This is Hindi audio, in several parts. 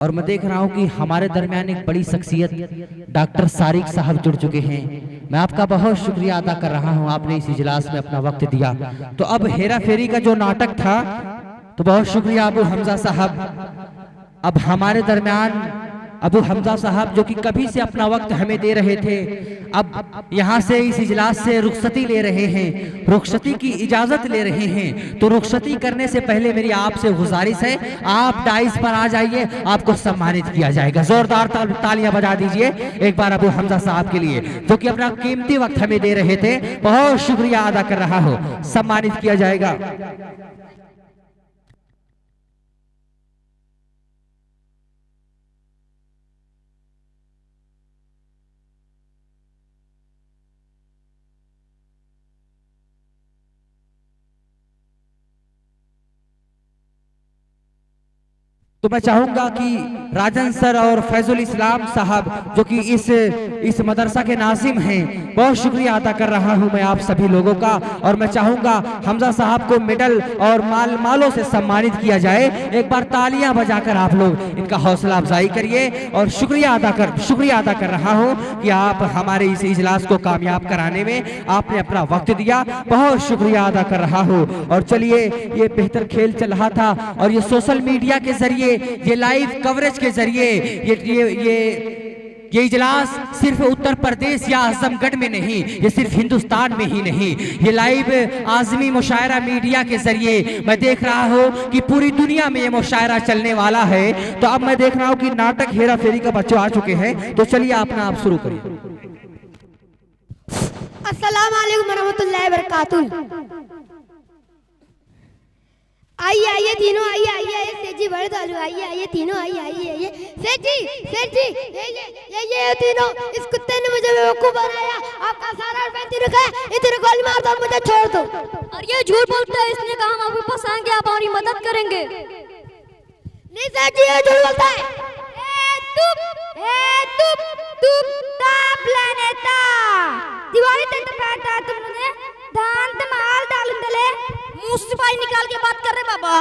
और मैं देख रहा हूं कि हमारे दरमियान एक बड़ी शख्सियत डॉक्टर सारिक साहब जुड़ चुके हैं। मैं आपका बहुत शुक्रिया अदा कर रहा हूं, आपने इस इजलास में अपना वक्त दिया। तो अब हेरा फेरी का जो नाटक था, तो बहुत शुक्रिया अबू हमजा साहब। अब हमारे दरमियान अबू हमजा साहब जो कि कभी से अपना वक्त हमें दे रहे थे, अब यहाँ से इस इजलास से रुखसती ले रहे हैं, रुखसती की इजाजत ले रहे हैं। तो रुखसती करने से पहले मेरी आपसे गुजारिश है, आप डाइस पर आ जाइए, आपको सम्मानित किया जाएगा। जोरदार तालियां बजा दीजिए एक बार अबू हमजा साहब के लिए, जो कि अपना कीमती वक्त हमें दे रहे थे। बहुत शुक्रिया अदा कर रहा हूं, सम्मानित किया जाएगा। तो मैं चाहूंगा कि राजन सर और फैजुल इस्लाम साहब जो कि इस मदरसा के नाजिम हैं, बहुत शुक्रिया अदा कर रहा हूं मैं आप सभी लोगों का। और मैं चाहूंगा हमजा साहब को मेडल और मालों से सम्मानित किया जाए। एक बार तालियां बजाकर आप लोग इनका हौसला अफजाई करिए। और शुक्रिया अदा कर रहा हूं कि आप हमारे इस इजलास को कामयाब कराने में आपने अपना वक्त दिया। बहुत शुक्रिया अदा कर रहा हूं। और चलिए, ये बेहतर खेल चल रहा था और ये सोशल मीडिया के जरिए, ये लाइव कवरेज के जरिए ये इजलास सिर्फ उत्तर प्रदेश या आजमगढ़ में नहीं, ये सिर्फ हिंदुस्तान में ही नहीं, ये लाइव आजमी मुशायरा मीडिया के जरिए मैं देख रहा हूं कि पूरी दुनिया में ये मुशायरा चलने वाला है। तो अब मैं देख रहा हूं कि नाटक हेरा फेरी का बच्चे आ चुके हैं। तो चलिए आप शुरू करिए। अस्सलाम वालेकुम रहमतुल्लाहि व बरकातुहू। आइए आइए तीनों, आइए आइए सेठ जी बड़े दालू, आइए आइए तीनों, आइए आइए आइए सेठ जी ये तीनों, इस कुत्ते ने मुझे बेवकूफ बनाया। आपका सारा रुपया तीनों का है, इतने गोली मार दो, मुझे छोड़ दो। और ये झूठ बोलता है, इसने कहा हम आपके पास आएंगे, आप हमारी मदद करेंगे। नहीं सेठ जी, ये झूठ बोलता है। दिवाली तक तो बैठा है तुमने, धान ते माल डाल दले, मुंह से पानी निकाल के बात कर रहे बाबा।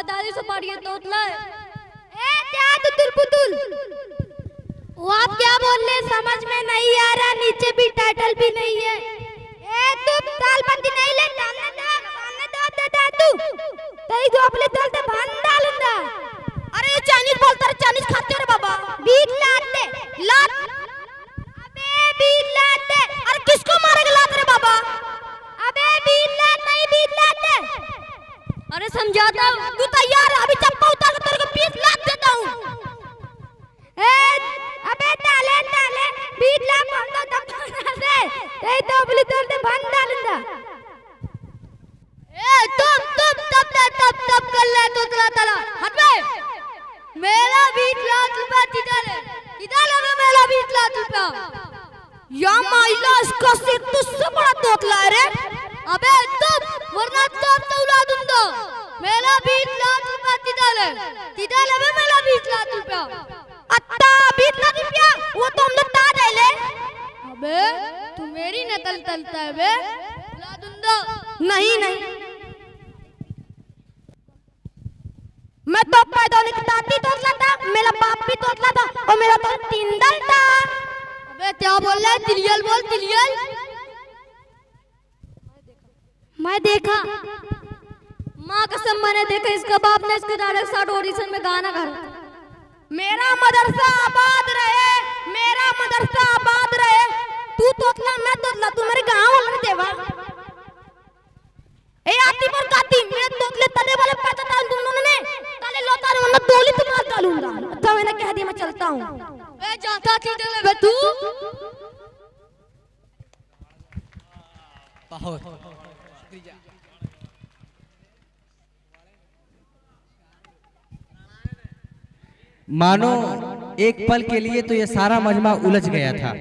दादी से पढ़िए तोतला। ए क्या तुतुल पुतुल, वो आप क्या बोल रहे समझ में नहीं आ रहा, नीचे भी टाइटल भी नहीं है। ए तू तालबंदी नहीं ले, डालने दे तू तेरी जो अपने चलते भान डालूंगा। अरे ये चाइनीज बोलता है, चाइनीज खाते हो रे बाबा। बीट लाते लात, अबे बीट लाते, अरे किसको मारेगा लात रे बाबा। अबे बीट लात नहीं, बीट लाते। अरे समझाता हूं, तू तैयार है, अभी चप्पा उतार के तेरे को 20 लाख देता हूं। अबे ताले बीट लाख बंदो तब से ए तो बोली तो बंद डालूंगा। ए तुम तब कर ले तो तला हट बे। मेरा 20 लाख रुपया इधर लगे, मेरा 20 लाख रुपया। या माइला इसका सिर तुझसे बड़ा तोतला है रे। अबे तुम, वरना तो उड़ा दूंगा। मेरा 20 लाख रुपया तिदा ले मेरा 20 लाख रुपया। अत्ता 20 लाख रुपया वो तो हम लोग ताज है ले। अबे तू मेरी नकल तलता है बे, उड़ा दूंगा। नहीं मैं तो पैदा होने की दादी तोतला था, मेरा बाप भी तोतला था और मेरा तो तिंदल था। अबे क्या बोल रहा है, तिलियल बोल तिलियल। मैं देखा, माँ कसम मैंने देखा, इसका बाप ने इसके डायरेक्ट साथ ऑडिशन में गाना गा रहा था। मेरा मदरसा आबाद रहे, मेरा मदरसा आबाद रहे। तू तोतला मैं तोतला, तू मेरे गांव वाला देवा। ए आती पर काती, मेरे तोतले तले वाले पैदा था तुम दोनों ने, तले लोटा ने, वरना गोली तुम्हारा डालूंगा। अच्छा मैंने कह दिया, मैं चलता हूं। ए जाता चीज में तू बहुत शुक्रिया। मानो एक पल के लिए तो ये सारा मजमा उलझ गया था।